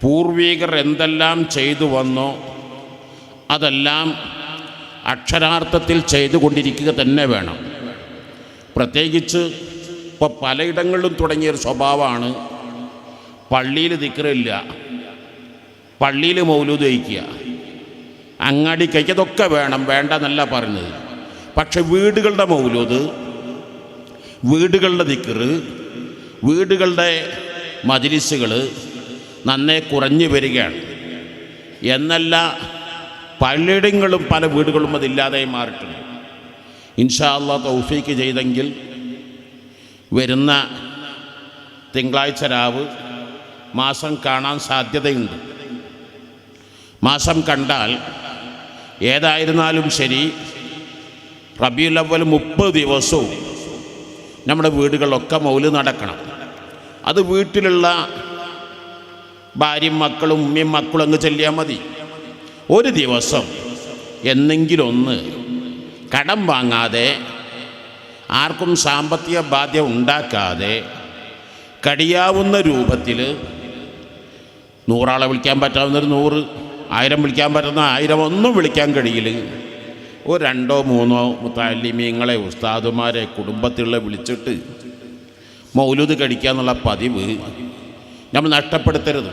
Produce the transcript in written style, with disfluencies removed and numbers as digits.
പൂർവികർ എന്തെല്ലാം ചെയ്തു വന്നോ അതെല്ലാം അക്ഷരാർത്ഥത്തിൽ ചെയ്തുകൊണ്ടിരിക്കുക തന്നെ വേണം. പ്രത്യേകിച്ച് ഇപ്പോൾ പലയിടങ്ങളിലും തുടങ്ങിയൊരു സ്വഭാവമാണ് പള്ളിയിൽ ദിക്റില്ല, പള്ളിയിൽ മൗലൂദ് കഴിക്കുക, അങ്ങാടി കഴിക്കുക, അതൊക്കെ വേണം, വേണ്ടെന്നല്ല പറഞ്ഞത്. പക്ഷെ വീടുകളുടെ മൗലൂദ്, വീടുകളുടെ ദിക്റ്, വീടുകളുടെ മജ്‌ലിസുകൾ നന്നേ കുറഞ്ഞു വരികയാണ്. എന്നല്ല പലയിടങ്ങളും പല വീടുകളും അതില്ലാതെ മാറിയിട്ടുണ്ട്. ഇൻഷാ അല്ലാഹ് തൗഫീക്ക് ചെയ്തെങ്കിൽ വരുന്ന തിങ്കളാഴ്ച രാവ് മാസം കാണാൻ സാധ്യതയുണ്ട്. മാസം കണ്ടാൽ ഏതായിരുന്നാലും ശരി റബീഉൽ അവ്വൽ 30 ദിവസവും നമ്മുടെ വീടുകളിലൊക്കെ മൗലിദ് നടക്കണം. അത് വീട്ടിലുള്ള ഭാര്യയും മക്കളും ഉമ്മയും മക്കളും അങ്ങ് ചെല്ലിയാൽ മതി. ഒരു ദിവസം എന്നെങ്കിലും ഒന്ന് കടം വാങ്ങാതെ, ആർക്കും സാമ്പത്തിക ബാധ്യത ഉണ്ടാക്കാതെ, കഴിയാവുന്ന രൂപത്തിൽ 100 ആളെ വിളിക്കാൻ പറ്റാവുന്നൊരു 100, 1000 വിളിക്കാൻ പറ്റുന്ന 1000, ഒന്നും വിളിക്കാൻ കഴിയില്ല, ഒരു 2 3 മുത്തഅല്ലിമീങ്ങളെ ഉസ്താദുമാരെ കുടുംബത്തിലുള്ള വിളിച്ചിട്ട് മൗലൂദ് കഴിക്കുക എന്നുള്ള പതിവ് നമ്മൾ നഷ്ടപ്പെടുത്തരുത്.